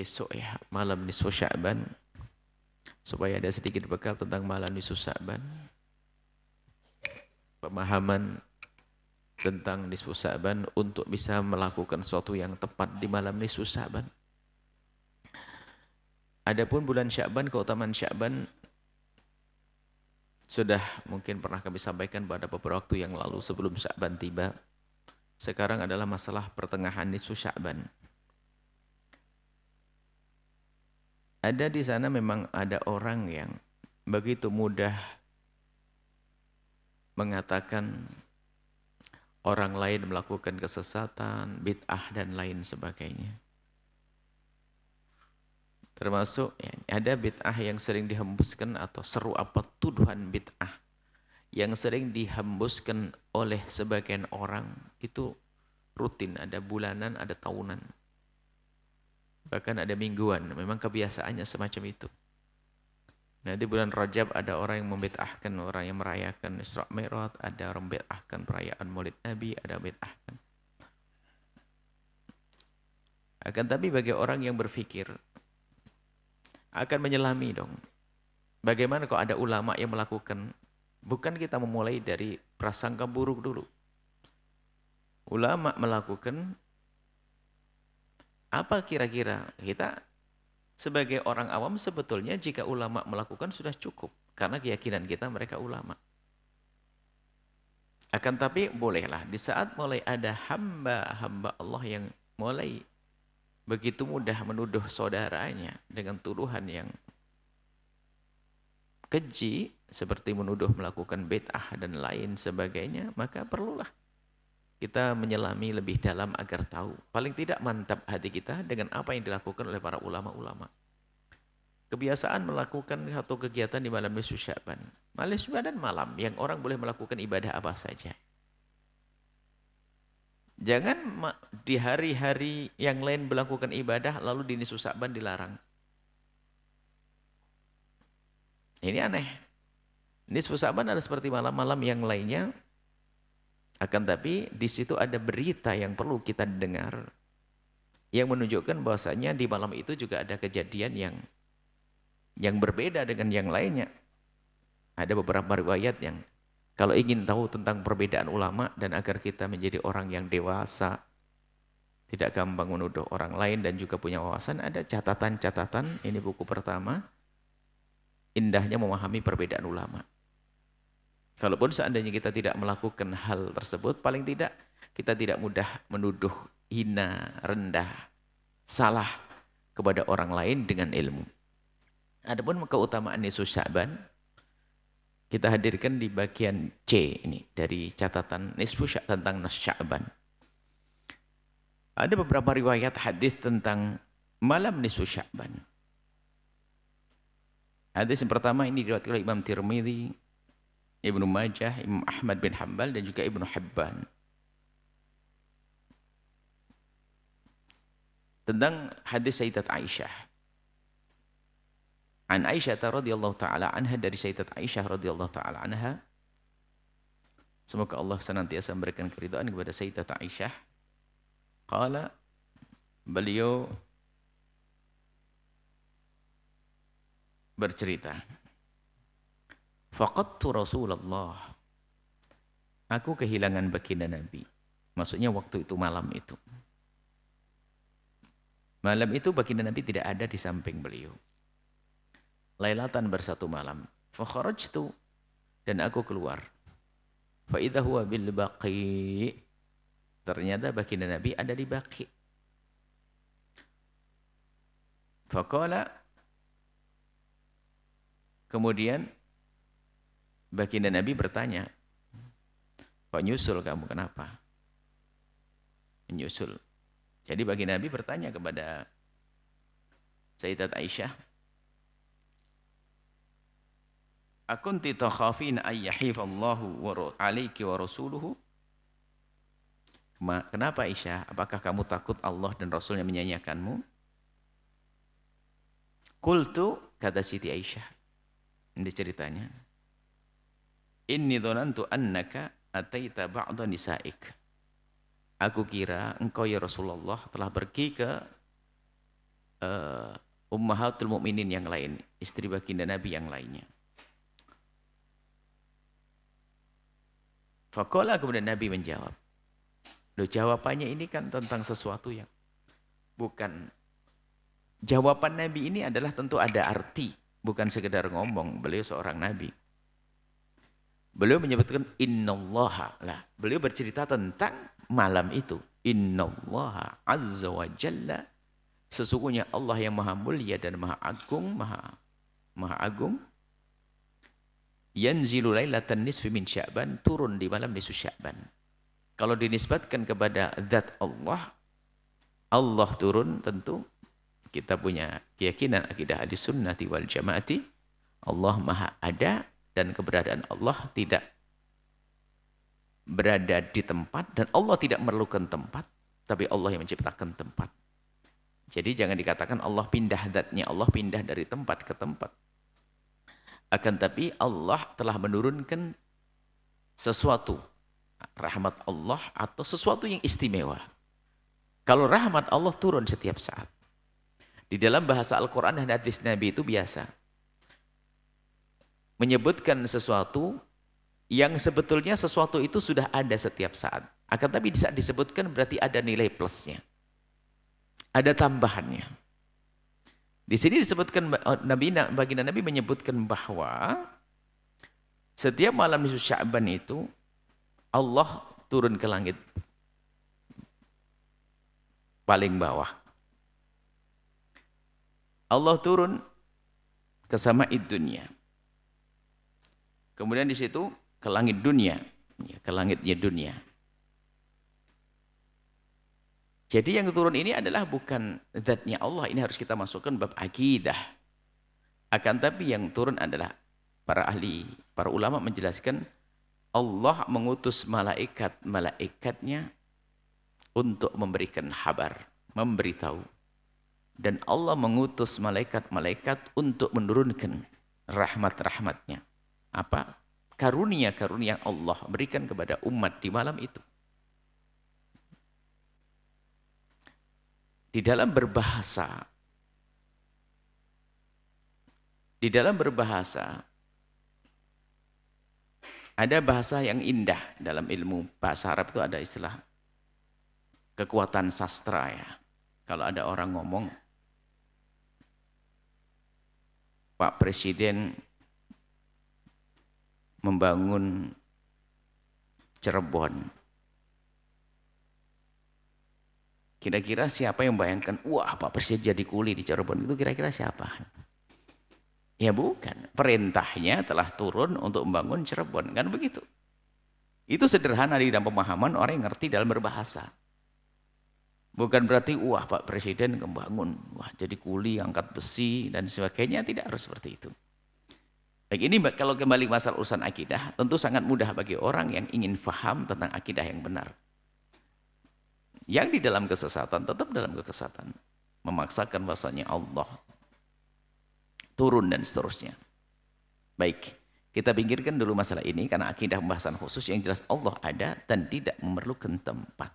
besok ya, malam nisfu Sya'ban, supaya ada sedikit bekal tentang malam nisfu Sya'ban, pemahaman tentang nisfu Sya'ban untuk bisa melakukan sesuatu yang tepat di malam nisfu Sya'ban. Adapun bulan Sya'ban, keutamaan Sya'ban sudah mungkin pernah kami sampaikan pada beberapa waktu yang lalu sebelum Sya'ban tiba. Sekarang adalah masalah pertengahan nisfu Sya'ban. Ada di sana memang ada orang yang begitu mudah mengatakan orang lain melakukan kesesatan, bid'ah dan lain sebagainya. Termasuk ya, ada bid'ah yang sering dihembuskan atau seru apa tuduhan bid'ah yang sering dihembuskan oleh sebagian orang itu rutin, ada bulanan, ada tahunan. Bahkan ada mingguan, memang kebiasaannya semacam itu. Nanti bulan Rajab ada orang yang membid'ahkan, orang yang merayakan Isra Mi'raj, ada orang membid'ahkan perayaan Maulid Nabi, ada membid'ahkan. Akan tapi bagi orang yang berfikir akan menyelami dong. Bagaimana kalau ada ulama yang melakukan, bukan kita memulai dari prasangka buruk dulu. Ulama melakukan, apa kira-kira kita sebagai orang awam sebetulnya jika ulama melakukan sudah cukup. Karena keyakinan kita mereka ulama. Akan tapi bolehlah di saat mulai ada hamba-hamba Allah yang mulai begitu mudah menuduh saudaranya dengan tuduhan yang keji, seperti menuduh melakukan bid'ah dan lain sebagainya, maka perlulah kita menyelami lebih dalam agar tahu. Paling tidak mantap hati kita dengan apa yang dilakukan oleh para ulama-ulama. Kebiasaan melakukan satu kegiatan di malam nisfu Sya'ban. Malam nisfu Sya'ban malam yang orang boleh melakukan ibadah apa saja. Jangan di hari-hari yang lain melakukan ibadah lalu di nisfu Sya'ban dilarang. Ini aneh. Nisfu Sya'ban adalah seperti malam-malam yang lainnya. Akan tapi di situ ada berita yang perlu kita dengar yang menunjukkan bahwasanya di malam itu juga ada kejadian yang berbeda dengan yang lainnya. Ada beberapa riwayat yang kalau ingin tahu tentang perbedaan ulama dan agar kita menjadi orang yang dewasa, tidak gampang menuduh orang lain dan juga punya wawasan, ada catatan-catatan. Ini buku pertama, indahnya memahami perbedaan ulama. Kalaupun seandainya kita tidak melakukan hal tersebut, paling tidak kita tidak mudah menuduh hina, rendah, salah kepada orang lain dengan ilmu. Adapun keutamaan nisfu Sya'ban, kita hadirkan di bagian C ini dari catatan nisfu Sya'ban tentang Sya'ban. Ada beberapa riwayat hadis tentang malam nisfu Sya'ban. Hadis yang pertama ini diriwayatkan oleh Imam Tirmidzi, Ibnu Majah, Imam Ahmad bin Hanbal dan juga Ibnu Hibban. Tentang hadis Sayyidat Aisyah. An Aisyah radhiyallahu taala anha, dari Sayyidat Aisyah radhiyallahu taala anha. Semoga Allah senantiasa memberikan keridhaan kepada Sayyidat Aisyah. Qala, beliau bercerita, faqadtu Rasulullah, aku kehilangan baginda Nabi. Maksudnya waktu itu malam itu. Malam itu baginda Nabi tidak ada di samping beliau. Lailatan bersatu malam. Fa kharajtu, dan aku keluar. Fa idza huwa bil baqi, ternyata baginda Nabi ada di Baqi. Fa qala, kemudian baginda Nabi bertanya, kok nyusul kamu, kenapa? Menyusul. Jadi baginda Nabi bertanya kepada Sayyidat Aisyah, akunti takhafina ayyahifallahu alaiki wa rasuluhu? Kenapa Aisyah? Apakah kamu takut Allah dan Rasulnya menyanyiakanmu? Qultu, kata Siti Aisyah, ini ceritanya, inni dhanantu annaka ataita ba'da nisa'ik. Aku kira engkau ya Rasulullah telah pergi ke ummahatul mukminin yang lain, istri baginda Nabi yang lainnya. Faqala, kemudian Nabi menjawab. Loh, jawabannya ini kan tentang sesuatu yang bukan. Jawaban Nabi ini adalah tentu ada arti, bukan sekedar ngomong. Beliau seorang Nabi. Beliau menyebutkan innallaha. Lah, beliau bercerita tentang malam itu. Innallaha azza wa jalla. Sesungguhnya Allah yang maha mulia dan maha agung, maha agung. Yanzilu lailatan nisfi min Sya'ban, turun di malam nisfu Sya'ban. Kalau dinisbatkan kepada zat Allah, Allah turun, tentu kita punya keyakinan akidah ahlis sunnati wal jamaati, Allah maha ada dan keberadaan Allah tidak berada di tempat dan Allah tidak memerlukan tempat, tapi Allah yang menciptakan tempat. Jadi jangan dikatakan Allah pindah zatnya, Allah pindah dari tempat ke tempat. Akan tapi Allah telah menurunkan sesuatu, rahmat Allah atau sesuatu yang istimewa. Kalau rahmat Allah turun setiap saat. Di dalam bahasa Al-Quran dan hadis Nabi itu biasa menyebutkan sesuatu yang sebetulnya sesuatu itu sudah ada setiap saat. Akan tapi di saat disebutkan berarti ada nilai plusnya. Ada tambahannya. Di sini disebutkan baginda Nabi menyebutkan bahwa setiap malam nisfu Sya'ban itu Allah turun ke langit paling bawah. Allah turun ke sama'id dunia. Kemudian di situ ke langit dunia, ke langitnya dunia. Jadi yang turun ini adalah bukan zatnya Allah, ini harus kita masukkan bab akidah. Akan tapi yang turun adalah para ahli, para ulama menjelaskan Allah mengutus malaikat-malaikatnya untuk memberikan kabar, memberitahu. Dan Allah mengutus malaikat-malaikat untuk menurunkan rahmat-rahmatnya. Apa? Karunia-karunia yang Allah berikan kepada umat di malam itu. Di dalam berbahasa, ada bahasa yang indah. Dalam ilmu bahasa Arab itu ada istilah kekuatan sastra ya. Kalau ada orang ngomong, Pak Presiden membangun Cirebon. Kira-kira siapa yang bayangkan, wah Pak Presiden jadi kuli di Cirebon, itu kira-kira siapa? Ya bukan, perintahnya telah turun untuk membangun Cirebon, kan begitu. Itu sederhana di dalam pemahaman orang yang ngerti dalam berbahasa. Bukan berarti, wah Pak Presiden membangun, wah jadi kuli, angkat besi, dan sebagainya, tidak harus seperti itu. Baik, ini kalau kembali masalah urusan akidah, tentu sangat mudah bagi orang yang ingin faham tentang akidah yang benar. Yang di dalam kesesatan, tetap dalam kesesatan. Memaksakan bahasanya Allah turun dan seterusnya. Baik, kita pinggirkan dulu masalah ini karena akidah pembahasan khusus yang jelas Allah ada dan tidak memerlukan tempat.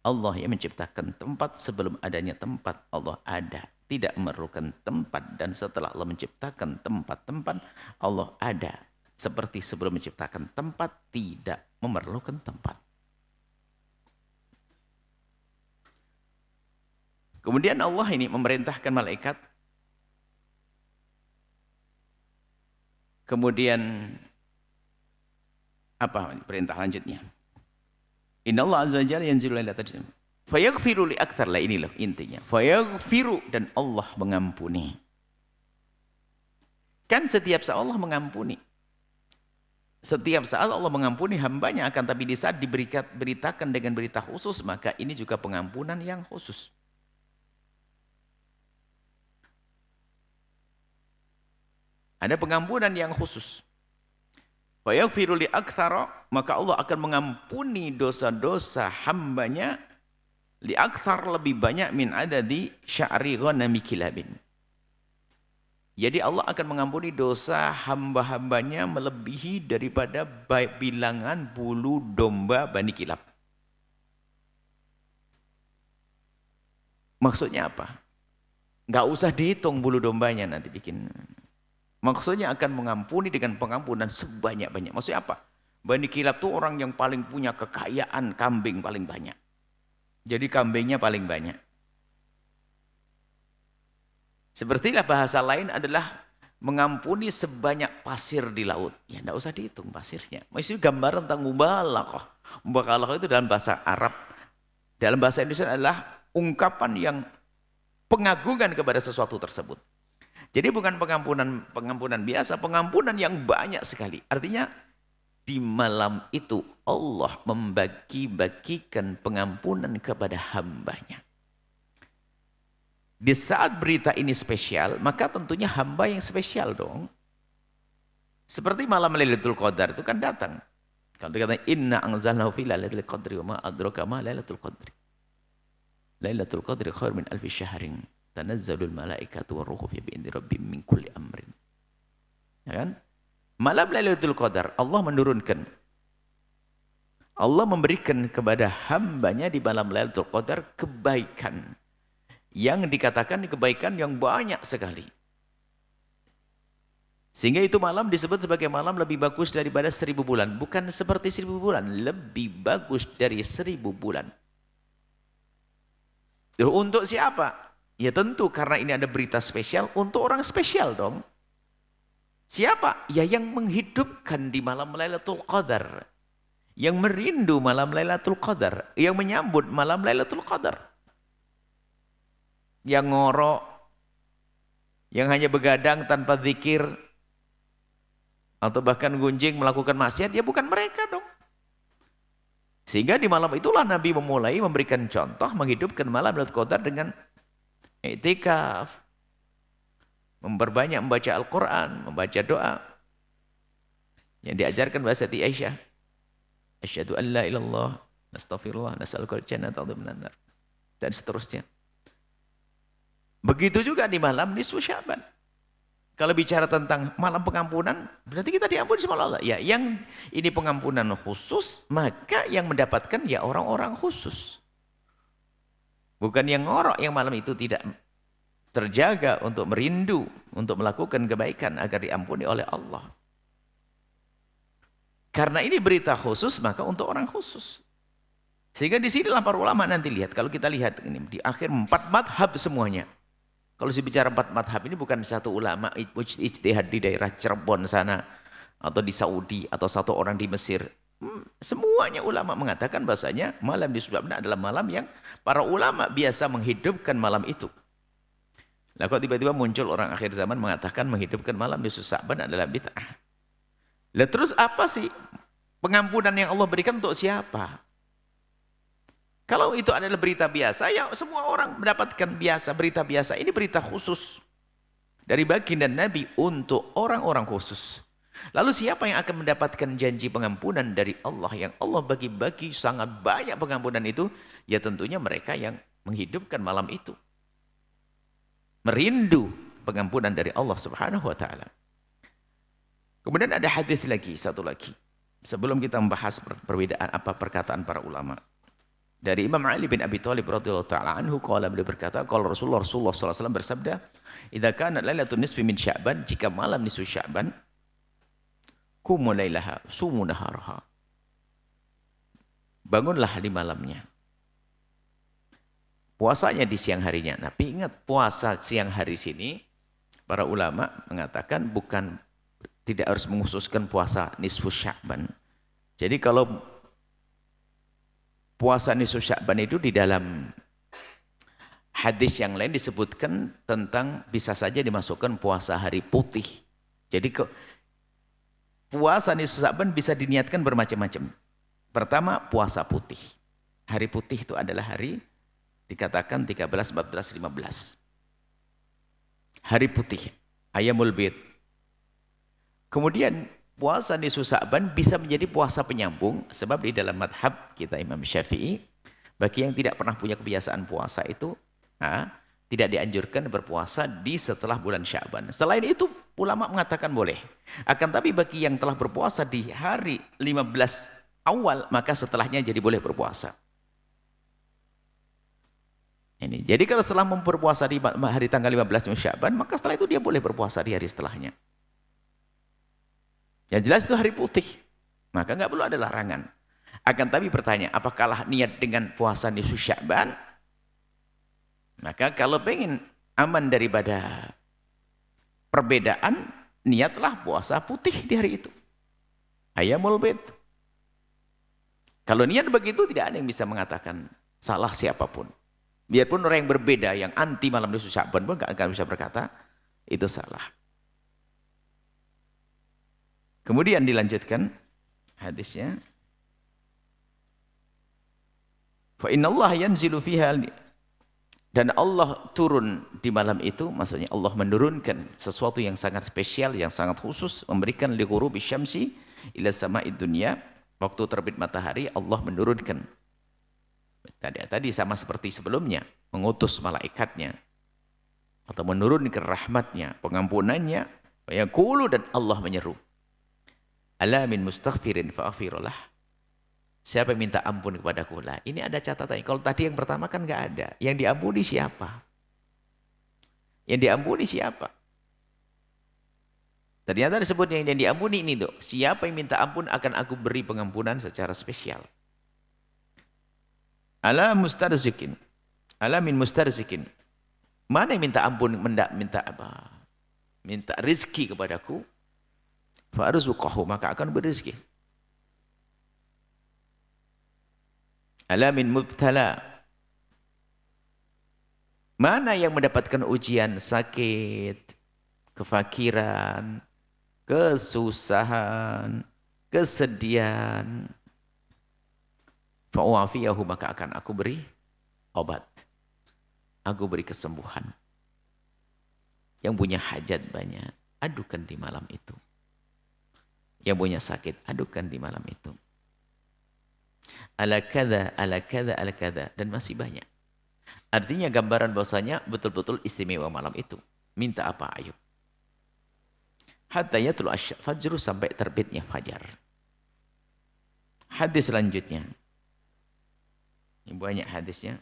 Allah yang menciptakan tempat, sebelum adanya tempat Allah ada. Tidak memerlukan tempat, dan setelah Allah menciptakan tempat-tempat Allah ada. Seperti sebelum menciptakan tempat tidak memerlukan tempat. Kemudian Allah ini memerintahkan malaikat. Kemudian apa perintah lanjutnya? Innallaha azza wa jalla yanzilu lailatan nisfi. Fayaghfiru li aktsar, lah ini loh intinya. Fayaghfiru, dan Allah mengampuni. Kan setiap saat Allah mengampuni. Setiap saat Allah mengampuni hambanya, akan tapi di saat diberitakan dengan berita khusus, maka ini juga pengampunan yang khusus. Ada pengampunan yang khusus. Wa yaghfiru li aktsara, maka Allah akan mengampuni dosa-dosa hambanya li aktsar, lebih banyak min adadi sya'ri ghanami kilabin. Jadi Allah akan mengampuni dosa hamba-hambanya melebihi daripada bilangan bulu domba Bani Kilab. Maksudnya apa? Nggak usah dihitung bulu dombanya nanti bikin. Maksudnya akan mengampuni dengan pengampunan sebanyak-banyak. Maksudnya apa? Bani Kilab tuh orang yang paling punya kekayaan kambing paling banyak. Jadi kambingnya paling banyak. Sepertilah bahasa lain adalah mengampuni sebanyak pasir di laut. Ya enggak usah dihitung pasirnya. Maksudnya gambaran tentang mubalaqah. Mubalaqah itu dalam bahasa Arab. Dalam bahasa Indonesia adalah ungkapan yang pengagungan kepada sesuatu tersebut. Jadi bukan pengampunan biasa, pengampunan yang banyak sekali. Artinya di malam itu Allah membagi-bagikan pengampunan kepada hambanya. Di saat berita ini spesial, maka tentunya hamba yang spesial dong. Seperti malam Lailatul Qadar itu kan datang. Kalau dikatakan inna anzalnahu fi lailatul qadri wa ma adraka ma lailatul qadri. Lailatul Qadri khair min alfi syahrin tanazzalul malaikatu waruhu fi bi'idzni rabbihim min kulli amrin. Ya kan? Malam Lailatul Qadar Allah menurunkan. Allah memberikan kepada hambanya di malam Lailatul Qadar kebaikan. Yang dikatakan kebaikan yang banyak sekali. Sehingga itu malam disebut sebagai malam lebih bagus daripada 1000 bulan. Bukan seperti 1000 bulan, lebih bagus dari 1000 bulan. Untuk siapa? Ya tentu karena ini ada berita spesial untuk orang spesial dong. Siapa? Ya yang menghidupkan di malam Lailatul Qadar. Yang merindu malam Lailatul Qadar. Yang menyambut malam Lailatul Qadar. Yang ngorok. Yang hanya begadang tanpa zikir. Atau bahkan gunjing melakukan maksiat. Ya bukan mereka dong. Sehingga di malam itulah Nabi memulai memberikan contoh menghidupkan malam Lailatul Qadar dengan i'tikaf, memperbanyak membaca Al-Quran, membaca doa yang diajarkan bahasa Siti Aisyah. Asyhadu an la ilallah, nastaghfirullah, nas'alukal jannata wa minan nar, dan seterusnya. Begitu juga di malam nisfu Sya'ban. Kalau bicara tentang malam pengampunan, berarti kita diampuni sama Allah. Ya, yang ini pengampunan khusus, maka yang mendapatkan ya orang-orang khusus. Bukan yang ngorok yang malam itu tidak terjaga untuk merindu, untuk melakukan kebaikan agar diampuni oleh Allah. Karena ini berita khusus, maka untuk orang khusus. Sehingga di sinilah para ulama nanti lihat, kalau kita lihat ini di akhir 4 madhab semuanya. Kalau saya bicara 4 madhab ini bukan satu ulama ijtihad di daerah Cirebon sana, atau di Saudi, atau satu orang di Mesir. Semuanya ulama mengatakan bahasanya malam di Sya'ban adalah malam yang para ulama biasa menghidupkan malam itu. Lah kok tiba-tiba muncul orang akhir zaman mengatakan menghidupkan malam di Sya'ban adalah bid'ah. Lah terus apa sih pengampunan yang Allah berikan untuk siapa? Kalau itu adalah berita biasa, ya semua orang mendapatkan biasa, berita biasa. Ini berita khusus dari baginda Nabi untuk orang-orang khusus. Lalu siapa yang akan mendapatkan janji pengampunan dari Allah yang Allah bagi-bagi sangat banyak pengampunan itu? Ya tentunya mereka yang menghidupkan malam itu. Merindu pengampunan dari Allah Subhanahu wa taala. Kemudian ada hadis lagi, satu lagi. Sebelum kita membahas perbedaan apa perkataan para ulama. Dari Imam Ali bin Abi Thalib radhiyallahu taala anhu qala, beliau berkata, qala Rasulullah sallallahu alaihi wasallam bersabda, "Idza kana lailatul nisfi min Sya'ban, jika malam nisfu Sya'ban, qumu lailaha, sumu naharaha." Bangunlah di malamnya. Puasanya di siang harinya. Tapi ingat, puasa siang hari sini para ulama mengatakan bukan, tidak harus mengkhususkan puasa nisfu Sya'ban. Jadi kalau puasa nisfu Sya'ban itu di dalam hadis yang lain disebutkan tentang bisa saja dimasukkan puasa hari putih. Jadi puasa nisfu Sya'ban bisa diniatkan bermacam-macam. Pertama, puasa putih. Hari putih itu adalah hari dikatakan 13, 14, 15. Hari putih, Ayyamul Bid. Kemudian puasa nisfu Sya'ban bisa menjadi puasa penyambung, sebab di dalam madhab kita Imam Syafi'i, bagi yang tidak pernah punya kebiasaan puasa itu, tidak dianjurkan berpuasa di setelah bulan Sya'ban. Selain itu, ulama mengatakan boleh. Akan tapi bagi yang telah berpuasa di hari 15 awal, maka setelahnya jadi boleh berpuasa. Ini. Jadi kalau setelah berpuasa di hari tanggal 15 Sya'ban, maka setelah itu dia boleh berpuasa di hari setelahnya. Yang jelas itu hari putih, maka nggak perlu ada larangan. Akan tapi bertanya, apakah niat dengan puasa nisfu Sya'ban? Maka kalau pengen aman daripada perbedaan, niatlah puasa putih di hari itu. Ayyamul bid. Kalau niat begitu, tidak ada yang bisa mengatakan salah siapapun. Biarpun orang yang berbeda, yang anti malam nisfu Sya'ban pun gak akan bisa berkata itu salah. Kemudian dilanjutkan hadisnya. Fa innallaha yanzilu fiha, dan Allah turun di malam itu, maksudnya Allah menurunkan sesuatu yang sangat spesial, yang sangat khusus, memberikan li ghurubi syamsi ila sama'id dunya, waktu terbit matahari Allah menurunkan. Tadi sama seperti sebelumnya, mengutus malaikatnya atau menurunkan rahmatnya, pengampunannya, yaqulu, dan Allah menyeru, ala min mustaghfirin fa'aghfirullah, siapa yang minta ampun kepadaku lah. Ini ada catatannya. Kalau tadi yang pertama kan nggak ada. Yang diampuni siapa? Yang diampuni siapa? Ternyata disebut yang diampuni ini, dok. Siapa yang minta ampun akan aku beri pengampunan secara spesial. Ala mustarzikin, ala min mustarzikin. Mana yang minta ampun, minta apa? Minta rizki kepadaku. Fa'arzuqahu, maka akan berizki. Ala min mubtala. Mana yang mendapatkan ujian, sakit, kefakiran, kesusahan, kesedihan, fa'uafiyahu, maka akan aku beri obat, aku beri kesembuhan. Yang punya hajat banyak, adukan di malam itu. Yang punya sakit, adukan di malam itu. Ala kada, ala kada, ala kada, dan masih banyak. Artinya gambaran bahwasanya betul-betul istimewa malam itu. Minta apa, ayo. Hatta yatul fajru, sampai terbitnya fajar. Hadis selanjutnya. Ini banyak hadisnya.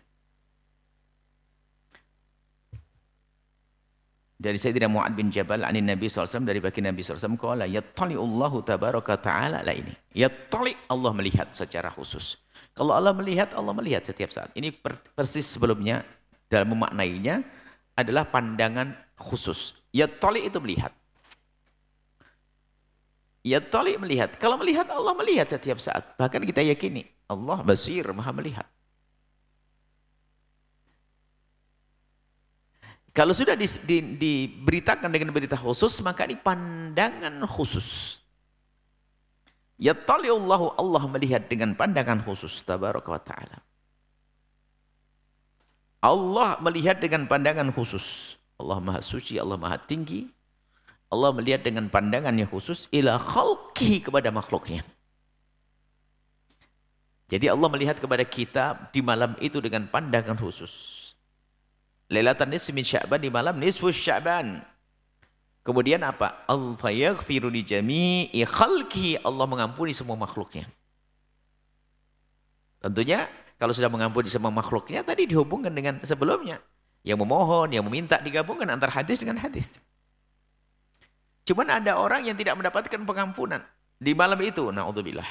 Dari Sayyidina Mu'ad bin Jabal anin Nabi SAW, dari baginda Nabi SAW, qala yattali'ullahu tabaraka ta'ala, lah ini. Yattali', Allah melihat secara khusus. Kalau Allah melihat setiap saat. Ini persis sebelumnya dalam memaknainya adalah pandangan khusus. Yattali' itu melihat. Yattali' melihat. Kalau melihat, Allah melihat setiap saat. Bahkan kita yakini Allah basir, maha melihat. Kalau sudah diberitakan dengan berita khusus, maka ini pandangan khusus. Yattali'ullahu, Allah melihat dengan pandangan khusus, tabaraka wa ta'ala. Allah melihat dengan pandangan khusus. Allah maha suci, Allah maha tinggi. Allah melihat dengan pandangannya khusus ila khalqihi, kepada makhluknya. Jadi Allah melihat kepada kita di malam itu dengan pandangan khusus. Lailatan nisfi min Sya'ban, di malam nisfu Sya'ban. Kemudian apa? Fa yaghfiru li jami'i khalqihi, Allah mengampuni semua makhluknya. Tentunya kalau sudah mengampuni semua makhluknya, tadi dihubungkan dengan sebelumnya. Yang memohon, yang meminta, digabungkan antara hadis dengan hadis. Cuman ada orang yang tidak mendapatkan pengampunan di malam itu, na'udzubillah.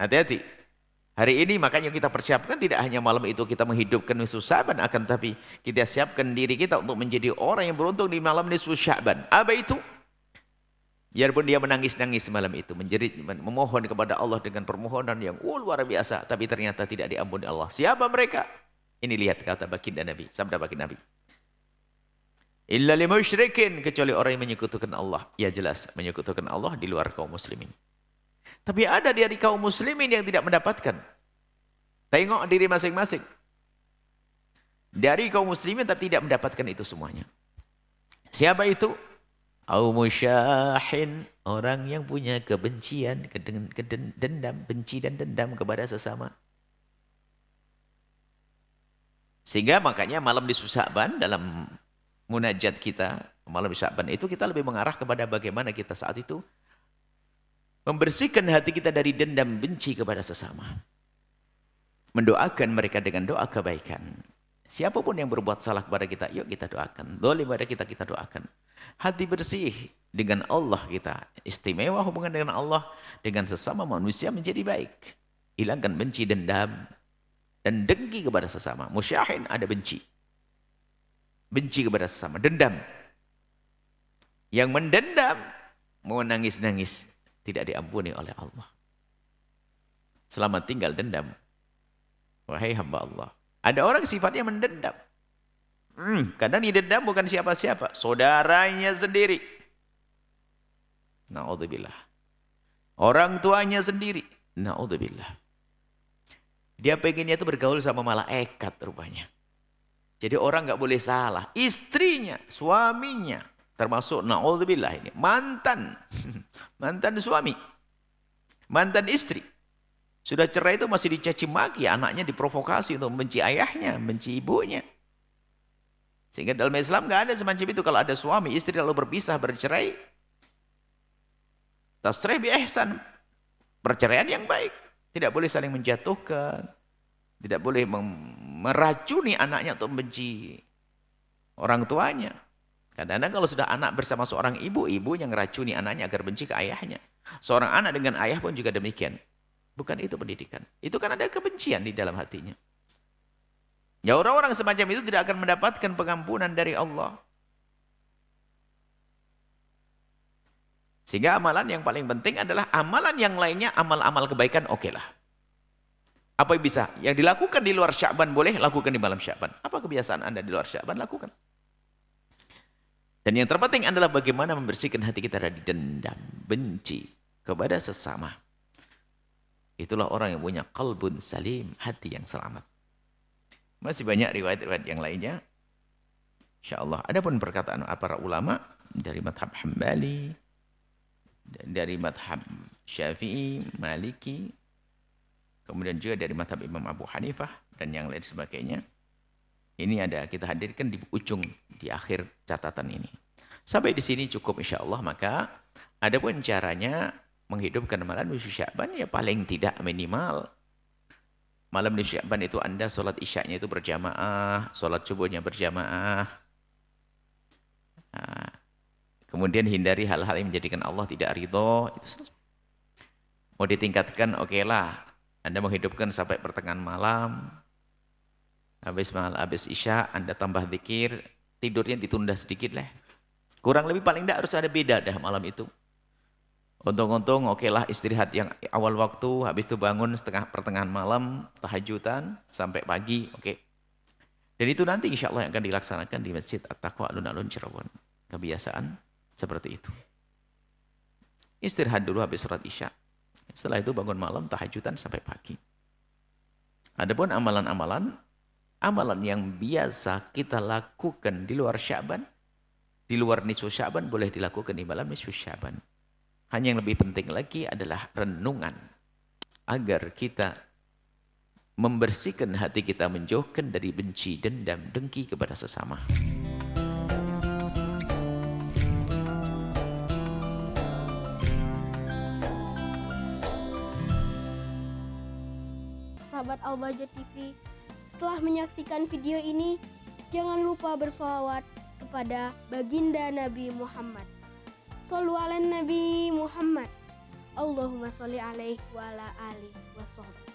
Hati-hati. Hari ini makanya kita persiapkan, tidak hanya malam itu kita menghidupkan nisfu Sya'ban, akan tapi kita siapkan diri kita untuk menjadi orang yang beruntung di malam nisfu Sya'ban. Apa itu? Biarpun dia menangis-nangis malam itu, menjerit, memohon kepada Allah dengan permohonan yang luar biasa, tapi ternyata tidak diampuni Allah. Siapa mereka? Ini lihat kata baginda Nabi, sabda baginda Nabi. Illa lil musyrikin, kecuali orang yang menyekutukan Allah. Ya jelas, menyekutukan Allah di luar kaum muslimin. Tapi ada dari kaum muslimin yang tidak mendapatkan. Tengok diri masing-masing. Dari kaum muslimin tapi tidak mendapatkan itu semuanya. Siapa itu? Au musyahin, orang yang punya kebencian, dendam, benci dan dendam kepada sesama. Sehingga makanya malam di Sya'ban dalam munajat kita, malam di Sya'ban itu kita lebih mengarah kepada bagaimana kita saat itu membersihkan hati kita dari dendam benci kepada sesama. Mendoakan mereka dengan doa kebaikan. Siapapun yang berbuat salah kepada kita, yuk kita doakan. Zalim pada kita, kita doakan. Hati bersih dengan Allah kita. Istimewa hubungan dengan Allah, dengan sesama manusia menjadi baik. Hilangkan benci, dendam, dan dengki kepada sesama. Musyahin ada benci. Benci kepada sesama, dendam. Yang mendendam, mau nangis-nangis, tidak diampuni oleh Allah. Selamat tinggal dendam. Wahai hamba Allah. Ada orang sifatnya mendendam. Kadang dendam bukan siapa-siapa, saudaranya sendiri. Na'udzubillah. Orang tuanya sendiri. Na'udzubillah. Dia pengennya itu bergaul sama malaikat rupanya. Jadi orang nggak boleh salah. Istrinya, suaminya, termasuk na'udzubillah ini, mantan. Mantan suami. Mantan istri. Sudah cerai itu masih dicaci maki, anaknya diprovokasi untuk membenci ayahnya, membenci ibunya. Sehingga dalam Islam nggak ada semacam itu. Kalau ada suami, istri lalu berpisah, bercerai, tasrih bi ihsan, perceraian yang baik. Tidak boleh saling menjatuhkan, tidak boleh meracuni anaknya untuk membenci orang tuanya. Kadang-kadang kalau sudah anak bersama seorang ibu, ibunya ngeracuni anaknya agar benci ke ayahnya. Seorang anak dengan ayah pun juga demikian. Bukan itu pendidikan. Itu kan ada kebencian di dalam hatinya. Ya orang-orang semacam itu tidak akan mendapatkan pengampunan dari Allah. Sehingga amalan yang paling penting adalah amalan yang lainnya, amal-amal kebaikan oke lah. Apa yang bisa? Yang dilakukan di luar Sya'ban boleh, lakukan di malam Sya'ban. Apa kebiasaan Anda di luar Sya'ban? Lakukan. Dan yang terpenting adalah bagaimana membersihkan hati kita dari dendam, benci kepada sesama. Itulah orang yang punya qalbun salim, hati yang selamat. Masih banyak riwayat-riwayat yang lainnya. InsyaAllah. Adapun perkataan para ulama dari madhab Hambali, dari madhab Syafi'i, Maliki, kemudian juga dari madhab Imam Abu Hanifah, dan yang lain sebagainya. Ini ada kita hadirkan di ujung, di akhir catatan ini. Sampai di sini cukup insyaAllah. Maka adapun caranya menghidupkan malam nisfu Sya'ban, ya paling tidak minimal malam nisfu Sya'ban itu Anda sholat isyaknya itu berjamaah, sholat subuhnya berjamaah. Nah, kemudian hindari hal-hal yang menjadikan Allah tidak ridho. Itu mau ditingkatkan, oke lah. Anda menghidupkan sampai pertengahan malam. Habis isya Anda tambah zikir, tidurnya ditunda sedikit lah. Kurang lebih paling tidak harus ada beda dah malam itu. Untung-untung oke lah istirahat yang awal waktu, habis itu bangun pertengahan malam, tahajudan sampai pagi, oke. Dan itu nanti insya Allah yang akan dilaksanakan di Masjid At-Taqwa Alun-Alun Cirebon. Kebiasaan seperti itu. Istirahat dulu habis sholat isya. Setelah itu bangun malam, tahajudan sampai pagi. Adapun amalan-amalan yang biasa kita lakukan di luar Sya'ban, di luar nisfu Sya'ban boleh dilakukan di malam nisfu Sya'ban. Hanya yang lebih penting lagi adalah renungan. Agar kita membersihkan hati kita, menjauhkan dari benci, dendam, dengki kepada sesama. Sahabat Al-Bahjah TV, setelah menyaksikan video ini, jangan lupa bersolawat kepada baginda Nabi Muhammad. Shollu ala Nabi Muhammad. Allahumma sholli alaihi wa ala alihi wa sahbihi.